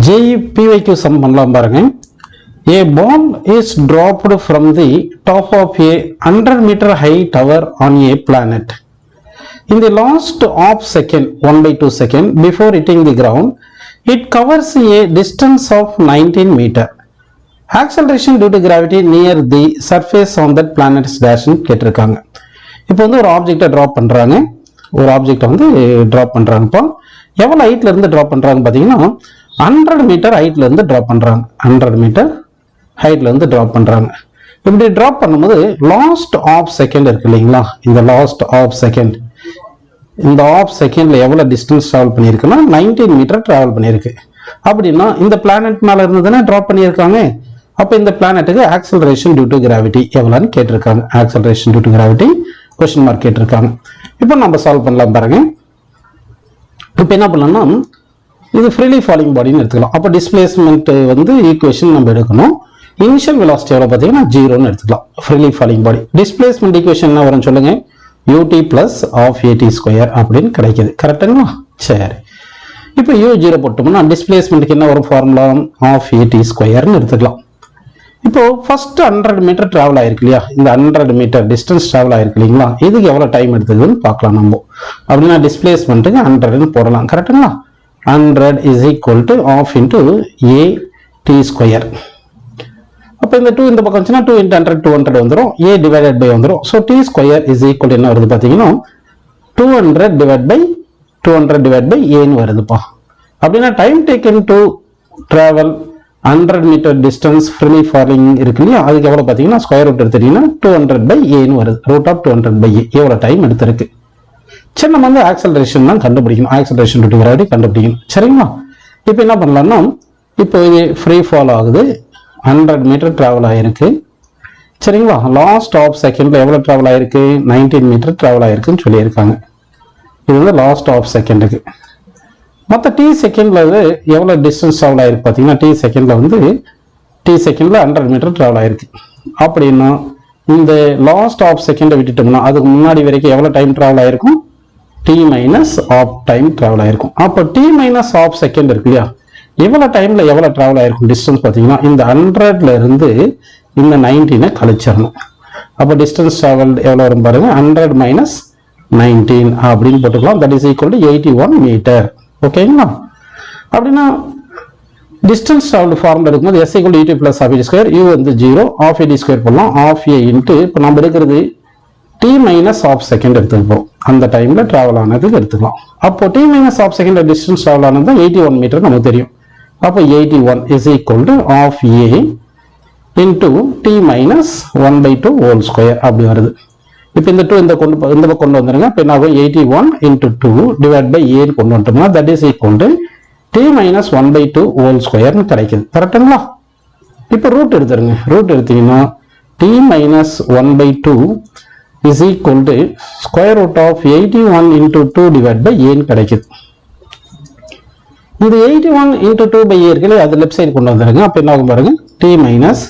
JPYQ sum பண்ணலாம் பாருங்க. A bomb is dropped from the top of a 100 meter high tower on a planet. In the last half second, 1/2 second before hitting the ground, it covers a distance of 19 meter. Acceleration due to gravity near the surface on that planet's dash கேட்டிருக்காங்க. இப்போ வந்து ஒரு ஆப்ஜெக்டை drop பண்றாங்க. ஒரு ஆப்ஜெக்டை வந்து drop பண்றாங்கப்பா. எவ்வளவு ஹைட்ல இருந்து ட்ராப் பண்றாங்க பாத்தீங்கன்னா 100 மீட்டர் ஹைட்ல இருந்து ட்ராப் பண்றாங்க. 100 மீட்டர் ஹைட்ல இருந்து ட்ராப் பண்றாங்க. இப்படி ட்ராப் பண்ணும்போது லாஸ்ட் ஆஃப் செகண்ட் இருக்கு இல்லைங்களா? இந்த லாஸ்ட் ஆஃப் செகண்ட், இந்த ஆஃப் செகண்ட்ல எவ்வளவு டிஸ்டன்ஸ் டிராவல் பண்ணிருக்குன்னா 19 மீட்டர் டிராவல் பண்ணிருக்கு. அப்படின்னா இந்த பிளானட் மேல இருந்து தானே ட்ராப் பண்ணியிருக்காங்க. அப்ப இந்த பிளானட்டுக்கு ஆக்சலரேஷன் டியூ டு கிராவிட்டி எவ்வளவுன்னு கேட்டிருக்காங்க. Acceleration due to gravity question mark கேட்டிருக்காங்க. இப்போ நம்ம சால்வ் பண்ணலாம் பாருங்க. இப்போ என்ன பண்ணலாம்னா இது ஃப்ரீலி ஃபாலிங் பாடின்னு எடுத்துக்கலாம். அப்போ டிஸ்பிளேஸ்மெண்ட் வந்து ஈக்குவேஷன் நம்ம எடுக்கணும். இனிஷியல் வெலாசிட்டி எவ்வளவு பார்த்தீங்கன்னா 0ன்னு எடுத்துக்கலாம். ஃப்ரீலி ஃபாலிங் பாடி டிஸ்பிளேஸ்மெண்ட் ஈக்குவேஷன் என்ன வரும்னு சொல்லுங்க. ut plus of at square அப்படின்னு கிடைக்குது. கரெக்டுங்களா? சரி, இப்போ u0 போட்டோம்னா டிஸ்பிளேஸ்மெண்ட்டுக்கு என்ன வரும் ஃபார்முலா? ஆஃப் at ஸ்கொயர்னு எடுத்துக்கலாம். இப்போ ஃபர்ஸ்ட் 100 மீட்டர் டிராவல் ஆயிருக்கு இல்லையா? இந்த 100 மீட்டர் டிஸ்டன்ஸ் டிராவல் ஆயிருக்கு இல்லைங்களா? இதுக்கு எவ்வளவு டைம் எடுத்துக்குதுன்னு பார்க்கலாம் நம்ம. அப்படின்னா டிஸ்பிளேஸ்மெண்ட்டுக்கு 100ன்னு போடலாம். கரெக்டுங்களா? 100 is equal to half into at square. அப்போ இந்த 2 இந்த பக்கம் வந்துச்சுன்னா 2 into 100 200 வந்துடும். a டிவைடட் பை வந்துடும். So t square is equal என்ன வருது பார்த்தீங்கன்னா 200 டிவைட் பை a வருதுப்பா. அப்படின்னா time taken to travel 100 metre distance freely falling இருக்கு இல்லையா? அதுக்கு எவ்வளவு பார்த்தீங்கன்னா ஸ்கொயர் ரூட் எடுத்துட்டீங்கன்னா 200 பை a வருது. ரூட் ஆஃப் 200 பை a எவ்வளவு டைம் எடுத்திருக்கு. சரி, நம்ம வந்து ஆக்சலரேஷன் தான் கண்டுபிடிக்கணும். ஆக்சலரேஷன் டியூ டு கிராவிட்டி கண்டுபிடிக்கணும். சரிங்களா? இப்போ என்ன பண்ணலாம்னா இப்போ இது ஃப்ரீ ஃபால் ஆகுது. 100 மீட்டர் டிராவல் ஆயிருக்கு. சரிங்களா? லாஸ்ட் ஆஃப் செகண்ட்ல எவ்வளவு டிராவல் ஆயிருக்கு? 19 மீட்டர் டிராவல் ஆயிருக்குன்னு சொல்லியிருக்காங்க. இது வந்து லாஸ்ட் ஆஃப் செகண்டுக்கு. மற்ற டி செகண்ட்ல எவ்வளவு டிஸ்டன்ஸ் டிராவல் ஆயிருக்கு பார்த்தீங்கன்னா டி செகண்ட்ல 100 மீட்டர் டிராவல் ஆயிருக்கு. அப்படின்னா இந்த லாஸ்ட் ஆஃப் செகண்டை விட்டுட்டோம்னா அதுக்கு முன்னாடி வரைக்கும் எவ்வளவு டைம் டிராவல் ஆயிருக்கும்? T minus half time travel ஆயிருக்கும். அப்போ டி மைனஸ் ஆஃப் செகண்ட் இருக்கு இல்லையா? எவ்வளவு டைம்ல எவ்வளவு டிராவல் ஆயிருக்கும் டிஸ்டன்ஸ் பார்த்தீங்கன்னா இந்த 100ல இருந்து இந்த 19 கழிச்சிடணும். அப்போ டிஸ்டன்ஸ் டிராவல் எவ்வளவு வரும் பாருங்க. 100 மைனஸ் 19 அப்படின்னு போட்டுக்கலாம். That is equal to 81 metre. ஓகேங்களா? அப்படின்னா டிஸ்டன்ஸ் டிராவல் ஃபார்முலா இருக்கும்போது s equal to ut plus half at square, u வந்து 0, half at ஸ்கொயர் போடலாம். half a இன்ட்டு இப்போ நம்ம எடுக்கிறது t மைனஸ் ஆஃப் செகண்ட் எடுத்துக்க போகிறோம். அந்த டைம்ல டிராவல் ஆனதுக்கு எடுத்துக்கலாம். அப்போ t minus half second distance travel ஆனது 81 மீட்டர் நமக்கு தெரியும். அப்போ 81 is equal to half a into t minus 1/2 whole square அப்படி வருது. இப்போ இந்த 2 இந்த பக்கம் கொண்டு வந்துருங்க. இப்போ என்ன ஆகும்? 81 into 2 divided by a கொண்டு வந்துட்டோம்னா that is equal to t minus 1/2 whole square கிடைக்குது. கரெக்டுங்களா? இப்போ ரூட் எடுத்துருங்க. ரூட் எடுத்தீங்கன்னா t minus 1/2 is equal to square root of 81 into 2 divided by a கிடைக்குது. இந்த 81 into 2 by a இருக்குல்ல, அது லெஃப்ட் சைடு கொண்டு வந்துருங்க. அப்போ என்ன ஆகும் பாருங்க. t minus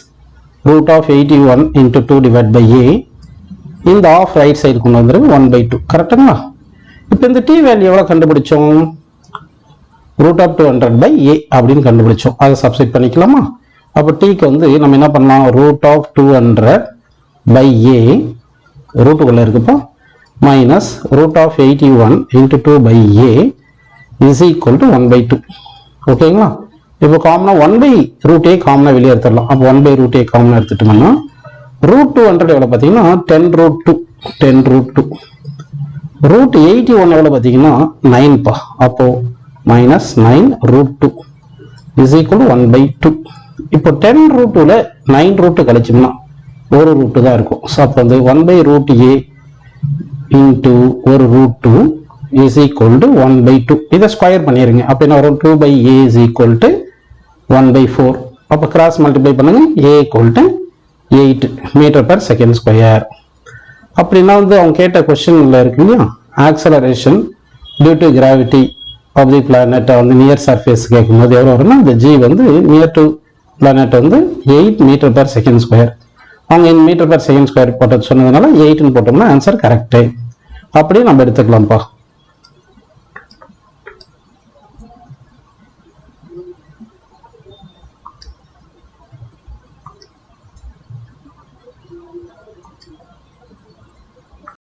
root of 81 into 2 divided by a இந்த ஆஃப் ரைட் சைடு கொண்டு வந்துருங்க. 1/2. கரெக்டுங்களா? இப்போ இந்த t வேல்யூ எவ்வளவு கண்டுபிடிச்சோம்? ரூட் ஆஃப் 200 பை a அப்படின்னு கண்டுபிடிச்சோம். அதை சப்ஸ்டிட் பண்ணிக்கலாமா? அப்போ டீக்கு வந்து நம்ம என்ன பண்ணலாம்? ரூட் ஆஃப் 200 பை a ரூட்டுக்குள்ள இருக்குப்பா minus root of 81 into 2 by a is equal to 1/2. ஓகேங்களா? இப்போ காமனா 1/√a காமனா வெளியே எடுத்துடலாம். அப்போ 1/√a காமனா எடுத்துட்டோம்னா ரூட் 200 எவ்வளவு பார்த்தீங்கன்னா 10√2 ரூட் 81 எவ்வளவு பார்த்தீங்கன்னா 9 பா. அப்போ மைனஸ் 9√2 is equal to 1/2. இப்போ 10√2ல 9 கழிச்சோம்னா ஒரு ரூட் தான் இருக்கும். ஸோ அப்போ வந்து 1/√a இன்ட்டு ஒரு ரூட் 2 is equal to 1/2. இதை ஸ்கொயர் பண்ணிருங்க. அப்போ என்ன வரும்? 2/a is equal to 1/4. அப்போ கிராஸ் மல்டிப்ளை பண்ணுங்க. a equal to 8 metre per second square. அப்படின்னா வந்து அவங்க கேட்ட கொஸ்டின்ல இருக்கு இல்லையா? Acceleration due to gravity of the planet வந்து நியர் சர்ஃபேஸ் கேட்கும்போது எவ்வளோ வரும்னா இந்த g வந்து நியர் டு பிளானட் வந்து 8 மீட்டர் per செகண்ட் ஸ்கொயர். அவங்க in metre per second square போட்டு சொன்னதுனால 8ன்னு போட்டோம்னா ஆன்சர் கரெக்டு. அப்படியே நம்ம எடுத்துக்கலாம்ப்பா.